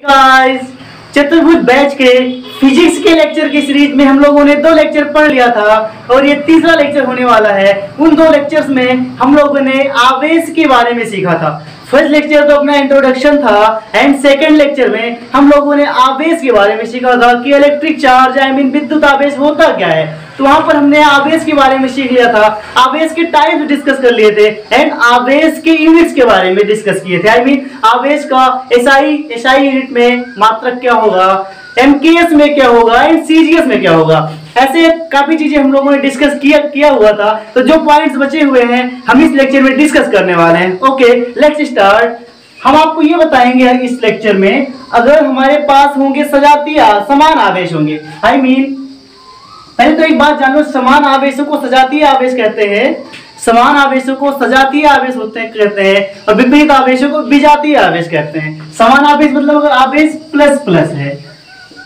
Guys, चतुर्भुज batch के physics के लेक्चर की सीरीज में हम लोगों ने 2 लेक्चर पढ़ लिया था और ये तीसरा लेक्चर होने वाला है। उन 2 लेक्चर्स में हम लोगों ने आवेश के बारे में सीखा था। फर्स्ट लेक्चर तो अपना इंट्रोडक्शन था एंड सेकंड लेक्चर में हम लोगों ने आवेश के बारे में सीखा था कि इलेक्ट्रिक चार्ज विद्युत आवेश होता क्या है। तो वहां पर हमने आवेश के बारे में सीख लिया था, आवेश के टाइप्स डिस्कस कर लिए थे एंड आवेश के यूनिट्स के बारे में डिस्कस किए थे। आवेश का एसआई यूनिट में मात्रक क्या होगा, एमकेएस में क्या होगा एंड सीजीएस में क्या होगा। ऐसे काफी चीजें हम लोगों ने डिस्कस किया हुआ था। तो जो पॉइंट्स बचे हुए हैं हम इस लेक्चर में डिस्कस करने वाले हैं। Okay, let's start. हम आपको ये बताएंगे इस लेक्चर में, अगर हमारे पास होंगे सजातीय समान आवेश होंगे, पहले तो एक बात जान लो, समान आवेशों को सजातीय आवेश कहते हैं, समान आवेशों को सजातीय आवेश कहते हैं और विपरीत आवेशों को विजातीय आवेश कहते हैं। समान आवेश मतलब अगर आवेश प्लस प्लस है,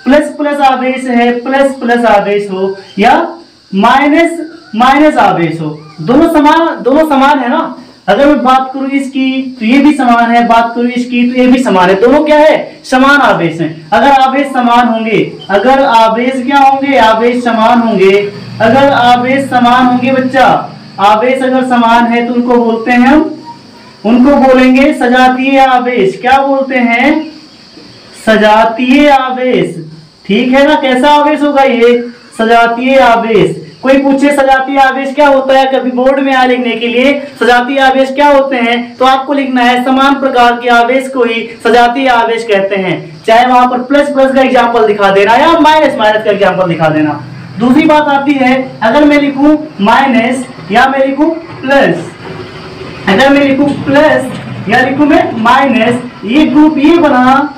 प्लस प्लस आवेश है, प्लस प्लस आवेश हो या माइनस माइनस आवेश हो, दोनों समान है ना। अगर मैं बात करूं इसकी तो ये भी समान है, बात करूं इसकी तो ये भी समान है, दोनों क्या है, समान आवेश हैं। अगर आवेश समान होंगे, अगर आवेश क्या होंगे, आवेश समान होंगे, अगर आवेश समान होंगे बच्चा, आवेश अगर समान है तो उनको बोलते हैं उनको बोलेंगे सजातीय आवेश। क्या बोलते हैं, सजातीय आवेश। ठीक है ना, कैसा आवेश होगा ये, सजातीय आवेश। कोई पूछे सजातीय आवेश क्या होता है, कभी बोर्ड में आए लिखने के लिए सजातीय आवेश क्या होते हैं, तो आपको लिखना है समान प्रकार के आवेश को ही सजातीय आवेश कहते हैं। चाहे वहां पर प्लस प्लस का एग्जांपल दिखा देना या माइनस माइनस का एग्जांपल दिखा देना। दूसरी बात आती है, अगर मैं लिखूं माइनस या मैं लिखूं प्लस, अगर मैं लिखूं प्लस या लिखूं मैं माइनस, ये ग्रुप ये बना,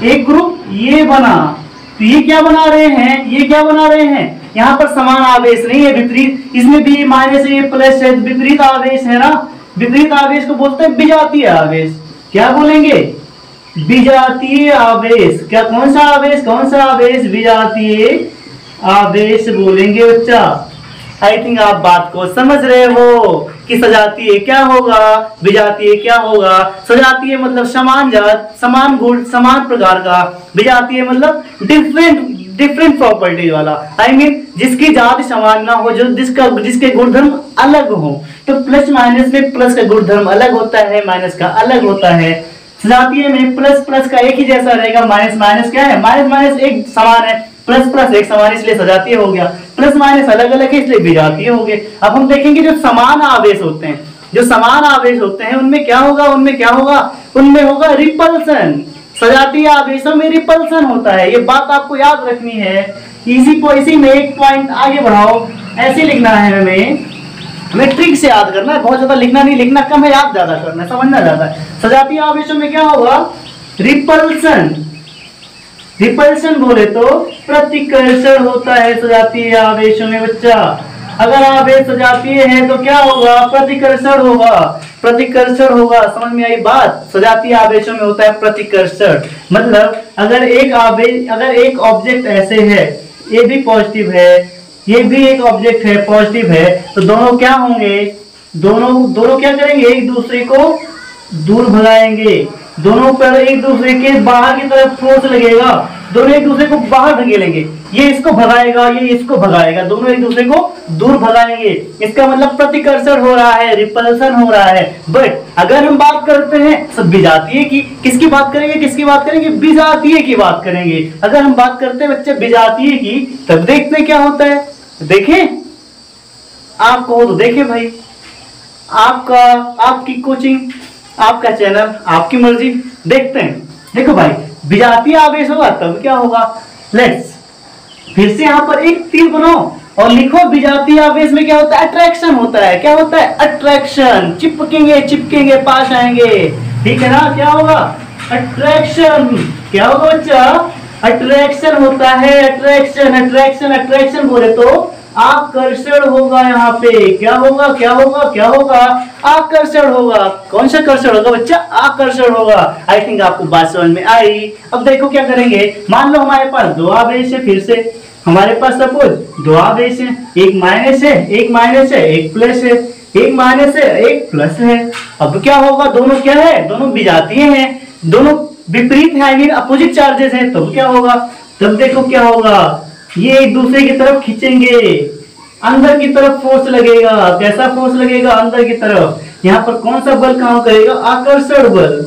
एक ग्रुप ये बना, तो ये क्या बना रहे हैं, ये क्या बना रहे हैं, यहाँ पर समान आवेश नहीं है, विपरीत। इसमें भी माइनस है, ये प्लस है, विपरीत आवेश है ना। विपरीत आवेश को बोलते हैं विजातीय आवेश। क्या बोलेंगे, विजातीय आवेश। क्या, कौन सा आवेश, कौन सा आवेश, विजातीय आवेश बोलेंगे बच्चा। आई थिंक आप बात को समझ रहे हो कि सजातीय क्या होगा, विजातीय क्या होगा। सजातीय मतलब समान जात, समान गुण, समान प्रकार का। विजातीय मतलब डिफरेंट प्रॉपर्टी वाला, जिसकी जाति समान ना हो, जो जिसके गुणधर्म अलग हो। तो प्लस माइनस में प्लस का गुणधर्म अलग होता है, माइनस का अलग होता है। सजातीय में प्लस प्लस का एक ही जैसा रहेगा, माइनस माइनस क्या है, माइनस माइनस एक समान है, प्लस प्लस एक समान, इसलिए सजातीय हो गया। प्लस माइनस अलग अलग है इसलिए विजातीय हो गए। अब हम देखेंगे जो समान आवेश होते हैं, जो समान आवेश होते हैं उनमें क्या होगा, उनमें होगा रिपल्सन। सजातीय आवेशों में रिपल्सन होता है, ये बात आपको याद रखनी है। इसी में एक पॉइंट आगे बढ़ाओ, ऐसे लिखना है हमें ट्रिक से याद करना है, बहुत ज्यादा लिखना नहीं, लिखना कम है, याद ज्यादा करना है, समझना ज्यादा है। सजातीय आवेशों में क्या होगा, रिपल्सन। रिपल्सन बोले तो प्रतिकर्षण होता है सजातीय आवेशों में बच्चा। अगर आवेश सजातीय है तो क्या होगा, प्रतिकर्षण होगा, प्रतिकर्षण होगा। समझ में आई बात, सजातीय आवेशों में होता है प्रतिकर्षण। मतलब अगर एक ऑब्जेक्ट ऐसे है, ये भी पॉजिटिव है, ये भी एक ऑब्जेक्ट है पॉजिटिव है, तो दोनों क्या होंगे, दोनों क्या करेंगे, एक दूसरे को दूर भगाएंगे। दोनों पर एक दूसरे के बाहर की तरफ फोर्स लगेगा, दोनों एक दूसरे को बाहर धकेलेंगे। ये इसको भगाएगा, ये इसको भगाएगा, दोनों एक दूसरे को दूर भगाएंगे। इसका मतलब प्रतिकर्षण हो रहा है, रिपल्सन हो रहा है। बट अगर हम बात करते हैं सब विजातीय की, किसकी बात करेंगे, विजातीय की बात करेंगे। अगर हम बात करते हैं बच्चे विजातीय की, तब देखते हैं क्या होता है। देखें, आप कहो तो देखें भाई, आपकी कोचिंग, आपका चैनल, आपकी मर्जी, देखते हैं। देखो भाई, विजातीय आवेश होगा तब क्या होगा, लेट्स फिर से यहाँ पर एक तीर बनाओ और लिखो, विजातीय आवेश में क्या होता है, अट्रैक्शन होता है। क्या होता है, अट्रैक्शन। चिपकेंगे, पास आएंगे, ठीक है ना। क्या होगा, अट्रैक्शन। क्या होगा बच्चा, अट्रैक्शन होता है, अट्रैक्शन बोले तो आकर्षण होगा। यहाँ पे क्या होगा, आकर्षण होगा। कौन सा कर्षण होगा बच्चा, आकर्षण होगा। आई थिंक आपको बात समझ में आई। अब देखो क्या करेंगे, मान लो हमारे पास 2 आवेश है, फिर से हमारे पास सपोज 2 आवेश है, एक माइनस है, एक प्लस है, एक माइनस है, एक प्लस है। अब क्या होगा, दोनों क्या है, दोनों विजातीय हैं, दोनों विपरीत है, आई मीन अपोजिट चार्जेस हैं, तो क्या होगा, तब देखो क्या होगा, ये एक दूसरे की तरफ खींचेंगे, अंदर की तरफ फोर्स लगेगा। कैसा फोर्स लगेगा, अंदर की तरफ। यहाँ पर कौन सा बल काम करेगा, आकर्षण बल।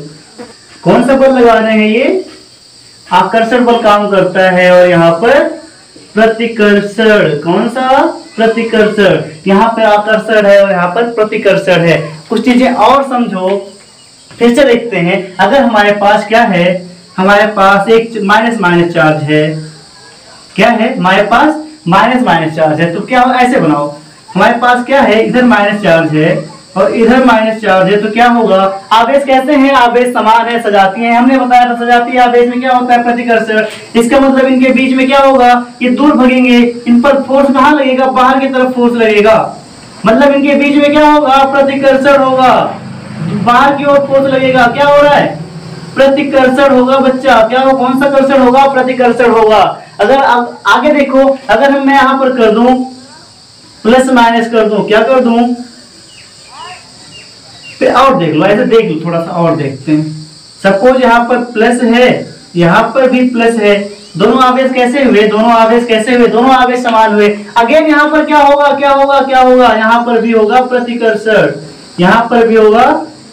कौन सा बल लगा रहे हैं, ये आकर्षण बल काम करता है। और यहाँ पर प्रतिकर्षण, कौन सा, प्रतिकर्षण। यहाँ पर आकर्षण है और यहाँ पर प्रतिकर्षण है। कुछ चीजें और समझो, फिर से देखते हैं। अगर हमारे पास क्या है, हमारे पास एक माइनस माइनस चार्ज है, क्या है हमारे पास, माइनस माइनस चार्ज है, तो क्या हो, ऐसे बनाओ, हमारे पास क्या है, इधर माइनस चार्ज है और इधर माइनस चार्ज है, तो क्या होगा, आवेश कैसे हैं, आवेश समान है, सजाती हैं, हमने बताया था सजाती आवेश में क्या होता है, प्रतिकर्षण। इसका मतलब इनके बीच में क्या होगा, ये दूर भगेंगे, इन पर फोर्स कहाँ लगेगा, बाहर की तरफ फोर्स लगेगा, मतलब इनके बीच में क्या होगा, प्रतिकर्षण होगा, बाहर की ओर फोर्स लगेगा। क्या हो रहा है, प्रतिकर्षण होगा बच्चा। क्या हो, कौन सा कर्षण होगा, प्रतिकर्षण होगा। अगर आगे देखो, अगर मैं यहां पर कर दूं प्लस माइनस कर दूं, क्या कर दूं, फिर और देख लो, ऐसे देख लो, थोड़ा सा और देखते हैं। सपोज यहाँ पर प्लस है, यहाँ पर भी प्लस है, दोनों आवेश कैसे हुए, दोनों आवेश कैसे हुए, दोनों आवेश समान हुए। अगेन यहाँ पर क्या होगा, क्या होगा, क्या होगा, यहाँ पर भी होगा प्रतिकर्षण, यहाँ पर भी होगा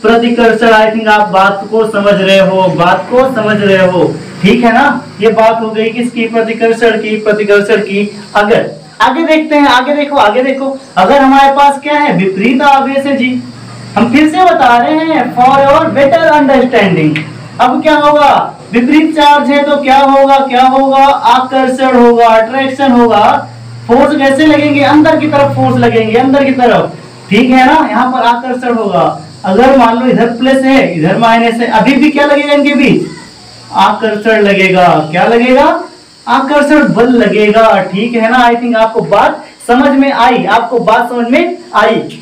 प्रतिकर्षण। आई थिंक आप बात को समझ रहे हो, बात को समझ रहे हो, ठीक है ना। ये बात हो गई किसकी, प्रतिकर्षण की, प्रतिकर्षण की। अगर आगे देखते हैं, आगे देखो, आगे देखो, अगर हमारे पास क्या है, विपरीत आवेश है जी, हम फिर से बता रहे हैं फॉर योर बेटर अंडरस्टैंडिंग। अब क्या होगा, विपरीत चार्ज है तो क्या होगा, क्या होगा, आकर्षण होगा, अट्रैक्शन होगा। फोर्स कैसे लगेंगे, अंदर की तरफ फोर्स लगेंगे, अंदर की तरफ, ठीक है ना। यहाँ पर आकर्षण होगा। अगर मान लो इधर प्लस है, इधर माइनस है, अभी भी क्या लगेगा इनके बीच, आकर्षण लगेगा। क्या लगेगा, आकर्षण बल लगेगा, ठीक है ना। आई थिंक आपको बात समझ में आई, आपको बात समझ में आई।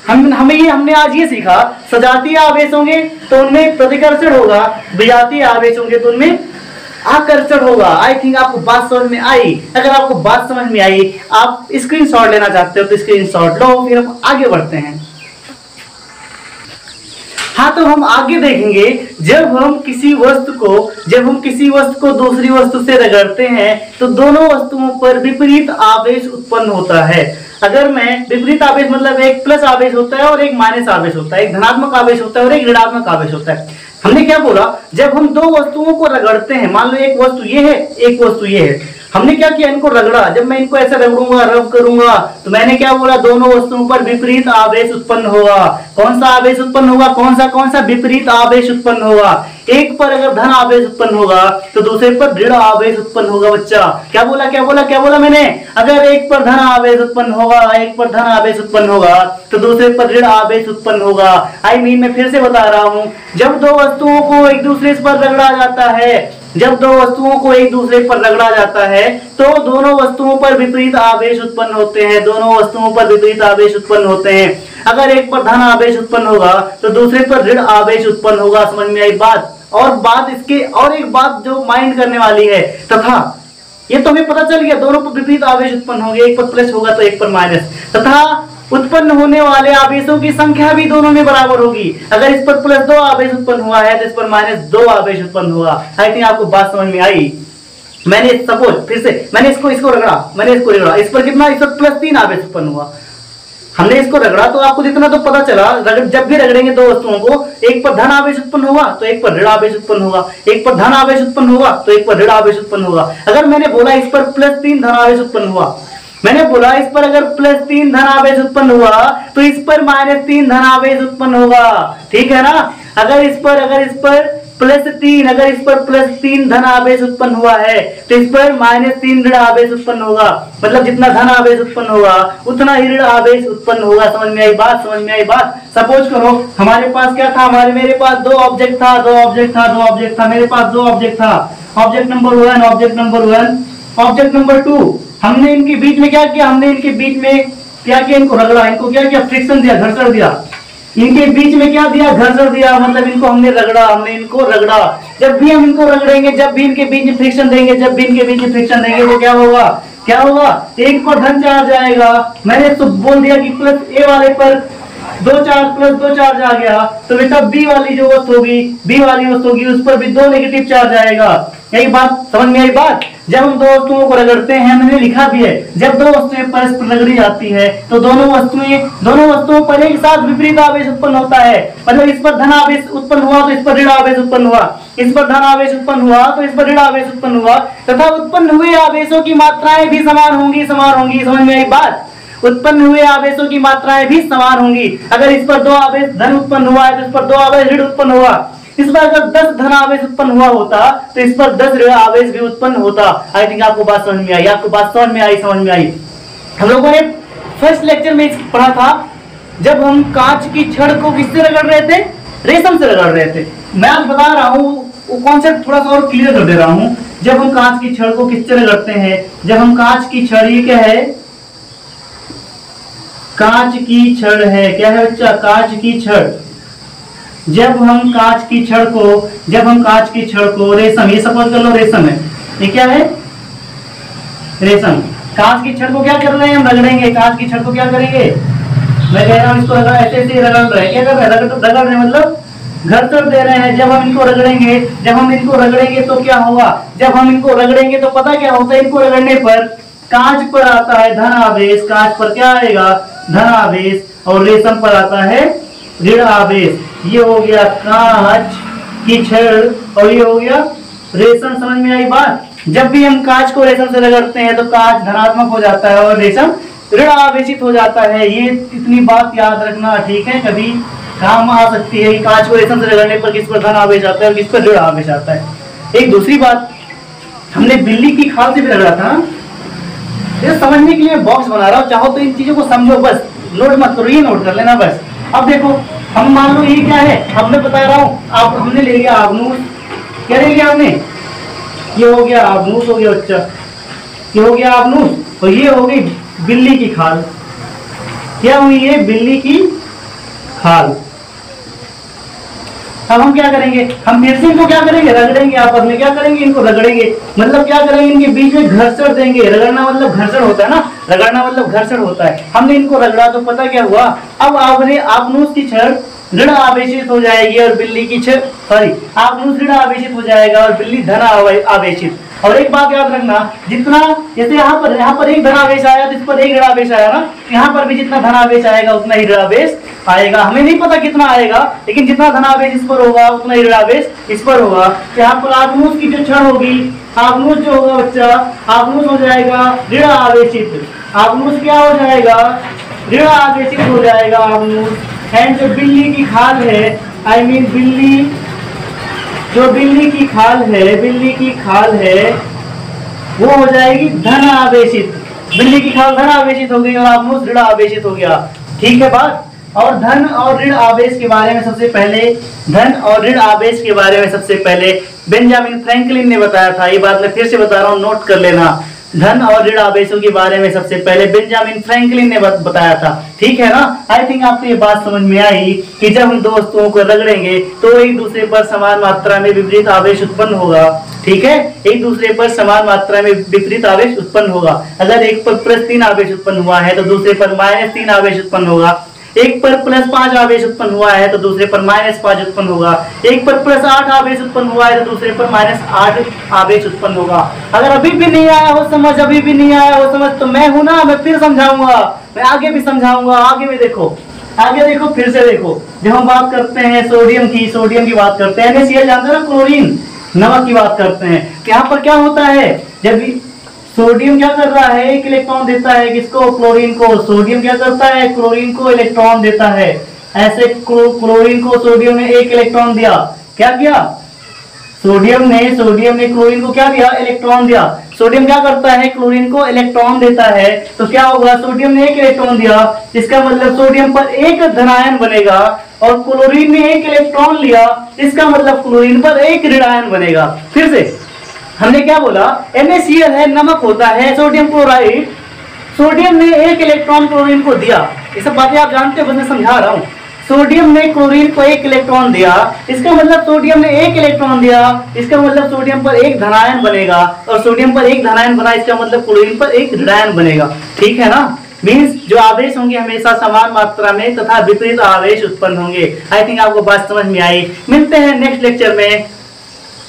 हमने आज ये सीखा, सजातीय आवेश होंगे तो उनमें प्रतिकर्षण होगा, विजातीय आवेश होंगे तो उनमें आकर्षण होगा। आई थिंक आपको बात समझ में आई। अगर आपको बात समझ में आई, आप स्क्रीनशॉट लेना चाहते हो तो स्क्रीनशॉट लो, फिर हम आगे बढ़ते हैं। हाँ, तो हम आगे देखेंगे, जब हम किसी वस्तु को दूसरी वस्तु से रगड़ते हैं तो दोनों वस्तुओं पर विपरीत आवेश उत्पन्न होता है। अगर मैं विपरीत आवेश मतलब एक प्लस आवेश होता है और एक माइनस आवेश होता है, एक धनात्मक आवेश होता है और एक ऋणात्मक आवेश होता है। हमने क्या बोला, जब हम दो वस्तुओं को रगड़ते हैं, मान लो एक वस्तु ये है, एक वस्तु ये है, हमने क्या किया, इनको रगड़ा। जब मैं इनको ऐसे रगड़ूंगा, रब करूंगा, तो मैंने क्या बोला, दोनों वस्तुओं पर विपरीत आवेश उत्पन्न होगा। कौन सा आवेश उत्पन्न होगा, कौन सा विपरीत आवेश उत्पन्न होगा। एक पर अगर धन आवेश उत्पन्न होगा तो दूसरे पर ऋण आवेश उत्पन्न होगा। बच्चा क्या बोला, क्या बोला, क्या बोला मैंने, अगर एक पर धन आवेश उत्पन्न होगा, एक पर धन आवेश उत्पन्न होगा तो दूसरे पर ऋण आवेश उत्पन्न होगा। आई मीन मैं फिर से बता रहा हूं, जब दो वस्तुओं को एक दूसरे पर रगड़ा जाता है, जब दो वस्तुओं को एक दूसरे पर रगड़ा जाता है तो दोनों वस्तुओं पर विपरीत आवेश उत्पन्न होते हैं, दोनों वस्तुओं पर विपरीत आवेश उत्पन्न होते हैं। अगर एक पर धन आवेश उत्पन्न होगा तो दूसरे पर ऋण आवेश उत्पन्न होगा। समझ में आई बात। और बात इसके और एक बात जो माइंड करने वाली है, तथा ये तो हमें पता चल गया, दोनों पर विपरीत आवेश उत्पन्न होंगे, एक पर प्लस होगा तो एक पर माइनस, तथा उत्पन्न होने वाले आवेशों की संख्या भी दोनों में बराबर होगी। अगर इस पर प्लस 2 आवेश उत्पन्न हुआ है तो इस पर माइनस 2 आवेश उत्पन्न हुआ। आई थिंक आपको बात समझ में आई। मैंने सपोज फिर से मैंने इसको रगड़ा, इस पर कितना, इस पर प्लस 3 आवेश उत्पन्न हुआ। हमने इसको रगड़ा तो आपको जितना तो पता चला, जब भी रगड़ेंगे दो वस्तुओं को, एक पर धन आवेश उत्पन्न होगा तो एक पर ऋण आवेश उत्पन्न होगा, एक पर धन आवेश उत्पन्न होगा तो एक पर ऋण आवेश उत्पन्न होगा। अगर मैंने बोला इस पर प्लस 3 धन आवेश उत्पन्न हुआ, मैंने बोला इस पर अगर प्लस 3 धन आवेश उत्पन्न हुआ तो इस पर माइनस 3 धन आवेश उत्पन्न होगा, ठीक है ना। अगर इस पर प्लस 3 धन आवेश उत्पन्न हुआ है तो इस पर माइनस 3 ऋण आवेश उत्पन्न होगा। मतलब जितना धन आवेश उत्पन्न होगा उतना ही ऋण आवेश उत्पन्न होगा। समझ में आई बात, समझ में आई बात। सपोज करो हमारे पास क्या था, मेरे पास दो ऑब्जेक्ट था, मेरे पास 2 ऑब्जेक्ट था, ऑब्जेक्ट नंबर 1, ऑब्जेक्ट नंबर 2। हमने इनके बीच में क्या किया, इनको रगड़ा, इनको क्या किया, फ्रिक्शन दिया, घर्षण दिया। इनके बीच में क्या दिया, घर्षण दिया, मतलब इनको हमने रगड़ा। जब भी हम इनको रगड़ेंगे, जब भी इनके बीच में फ्रिक्शन देंगे, तो क्या होगा, एक पर धन चार्ज आएगा। मैंने तो बोल दिया कि प्लस ए वाले पर दो चार्ज प्लस दो चार्ज आ गया, तो बेटा बी वाली जो वस्तु होगी, बी वाली वस्तु होगी, उस पर भी दो नेगेटिव चार्ज आएगा। यही बात समझ में आई बात। जब हम दो वस्तुओं को रगड़ते हैं, मैंने लिखा भी है, जब दो वस्तुएं परस्पर रगड़ी जाती है तो दोनों वस्तुओं पर एक साथ विपरीत आवेश उत्पन्न होता है। मतलब इस पर धन आवेश उत्पन्न हुआ तो इस पर ऋण आवेश उत्पन्न हुआ, इस पर धन आवेश उत्पन्न हुआ तो इस पर ऋण आवेश उत्पन्न हुआ, तथा उत्पन्न हुए आवेशों की मात्राएं भी समान होंगी। समझ में आई बात। उत्पन्न हुए आवेशों की मात्राएं भी समान होंगी। अगर इस पर दो आवेश धन उत्पन्न हुआ है तो इस पर दो आवेश ऋण उत्पन्न हुआ। इस पर अगर 10 धन आवेश उत्पन्न हुआ होता तो इस पर 10 ऋण आवेश भी उत्पन्न होता। आई थिंक आपको बात समझ में आई, समझ में आई। हम लोगों ने फर्स्ट लेक्चर में पढ़ा था, जब हम कांच की छड़ को किससे रगड़ रहे थे, रेशम से रगड़ रहे थे। मैं आज बता रहा हूँ वो कॉन्सेप्ट थोड़ा सा और क्लियर कर दे रहा हूँ। जब हम कांच की छड़ को किससे रगड़ते हैं, जब हम कांच की छड़, ये क्या है, कांच की छड़ है, क्या है बच्चा, कांच की छड़। जब हम कांच की छड़ को रेशम, ये सपोज कर लो रेशम है, ये क्या है, रेशम। कांच की छड़ को क्या कर रहे हैं हम, रगड़ेंगे। कांच की छड़ को क्या करेंगे, मैं कह रहा हूं इसको ऐसे ऐसे रगड़ रहे हैं। क्या कर रहे हैं, रगड़ रहे मतलब घर्षण दे रहे हैं। जब हम इनको रगड़ेंगे तो क्या होगा, जब हम इनको रगड़ेंगे तो पता क्या होता है, इनको रगड़ने पर कांच पर आता है धन आवेश, कांच पर क्या आएगा, धन आवेश, और रेशम पर आता है ऋण आवेश। ये हो गया कांच की छड़ और ये हो गया रेशम। समझ में आई बात। जब भी हम कांच को रेशम से रगड़ते हैं तो कांच धनात्मक हो जाता है और रेशम ऋण आवेशित हो जाता है। ये इतनी बात याद रखना, ठीक है, कभी काम आ सकती है कि कांच को रेशम से रगड़ने पर किस पर धन आवेश आता है और किस पर ऋण आवेश आता है। एक दूसरी बात, हमने बिल्ली की खाल से भी रगड़ा था। ये समझने के लिए बॉक्स बना रहा हूँ, चाहो तो इन चीजों को समझो, बस नोट मत करो, ये नोट कर लेना बस। अब देखो, हम मान लो ये क्या है, अब मैं बता रहा हूँ, आप हमने ले लिया आबनूस। क्या ले लिया हमने, ये हो गया आबनूस, हो गया बच्चा, ये हो गया आबनूस, और ये हो गई बिल्ली की खाल। क्या हुई ये, बिल्ली की खाल। अब हम क्या करेंगे, हम फिर से इनको क्या करेंगे, रगड़ेंगे, आपस में क्या करेंगे, इनको रगड़ेंगे। मतलब क्या करेंगे, इनके बीच में घर्षण देंगे। रगड़ना मतलब घर्षण होता है ना, रगड़ना मतलब घर्षण होता है। हमने इनको रगड़ा तो पता क्या हुआ, अब आपने आबनूस की छड़ ऋण आवेशित हो जाएगी और बिल्ली की छड़, सॉरी, आबनूस ऋण आवेशित हो जाएगा और बिल्ली धन आवेशित। और एक बात याद रखना, जितना जैसे यहाँ पर एक धनावेश आया तो इस पर एक ऋणावेश आया ना, यहाँ पर भी जितना धनावेश आएगा उतना ही ऋणावेश आएगा। हमें नहीं पता कितना आएगा, लेकिन जितना धनावेश इस पर होगा उतना ही ऋणावेश इस पर होगा। यहाँ पर आबनूस की जो छड़ होगी, आबनूस जो होगा बच्चा, आबनूस हो जाएगा ऋण आवेशित। आबनूस क्या हो जाएगा, ऋण आवेशित हो जाएगा आबनूस। एंड जो बिल्ली की खाल है, आई मीन बिल्ली, जो बिल्ली की खाल है वो हो जाएगी धन आवेशित। बिल्ली की खाल धन आवेशित हो गई और आबनूस ऋण आवेशित हो गया। ठीक है बात। और धन और ऋण आवेश के बारे में सबसे पहले बेंजामिन फ्रैंकलिन ने बताया था। ये बात मैं फिर से बता रहा हूँ, नोट कर लेना। धन और ऋण आवेशों के बारे में सबसे पहले बेंजामिन फ्रैंकलिन ने बताया था। ठीक है ना। आई थिंक आपको ये बात समझ में आई कि जब हम दो वस्तुओं को रगड़ेंगे तो एक दूसरे पर समान मात्रा में विपरीत आवेश उत्पन्न होगा। ठीक है, एक दूसरे पर समान मात्रा में विपरीत आवेश उत्पन्न होगा। अगर एक पर +3 आवेश उत्पन्न हुआ है तो दूसरे पर -3 आवेश उत्पन्न होगा। एक पर +5 आवेश उत्पन्न हुआ है तो दूसरे पर -5 उत्पन्न होगा। एक पर +8 आवेश उत्पन्न हुआ है तो दूसरे पर -8 आवेश उत्पन्न होगा। अगर अभी भी नहीं आया हो समझ, तो मैं हूं ना, मैं फिर समझाऊंगा, मैं आगे भी समझाऊंगा। आगे देखो, फिर से देखो। जब हम बात करते हैं सोडियम की बात करते हैं, NaCl जानते हैं ना, क्लोरीन, नमक की बात करते हैं। यहाँ पर क्या होता है, जब सोडियम क्या कर रहा है, एक इलेक्ट्रॉन देता है किसको, क्लोरीन को। सोडियम क्या करता है, क्लोरीन को इलेक्ट्रॉन देता है। ऐसे क्लोरीन को सोडियम ने एक इलेक्ट्रॉन दिया। क्या किया, सोडियम ने क्लोरीन को क्या दिया, इलेक्ट्रॉन दिया। सोडियम क्या करता है, क्लोरीन को इलेक्ट्रॉन देता है। तो क्या होगा, सोडियम ने एक इलेक्ट्रॉन दिया, इसका मतलब सोडियम पर एक धनायन बनेगा, और क्लोरीन ने एक इलेक्ट्रॉन लिया, इसका मतलब क्लोरीन पर एक ऋणायन बनेगा। फिर से हमने क्या बोला, NaCl है, नमक होता है, सोडियम क्लोराइड। सोडियम ने एक इलेक्ट्रॉन क्लोरीन को दिया। ये सब बातें आप जानते हो, बस मैं समझा रहा हूँ। सोडियम ने क्लोरीन को एक इलेक्ट्रॉन दिया, इसका मतलब सोडियम ने एक इलेक्ट्रॉन दिया, इसका मतलब सोडियम पर एक धनायन बनेगा, और सोडियम पर एक धनायन बना, इसका मतलब क्लोरीन पर एक ऋणायन बनेगा। ठीक है ना। मीन्स जो आवेश होंगे हमेशा समान मात्रा में तथा विपरीत आवेश उत्पन्न होंगे। आई थिंक आपको बात समझ में आई। मिलते हैं नेक्स्ट लेक्चर में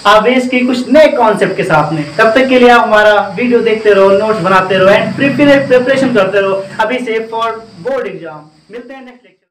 आवेश के कुछ नए कॉन्सेप्ट के साथ में। तब तक के लिए आप हमारा वीडियो देखते रहो, नोट्स बनाते रहो एंड प्रिपरेशन करते रहो अभी से फॉर बोर्ड एग्जाम। मिलते हैं नेक्स्ट लेक्चर।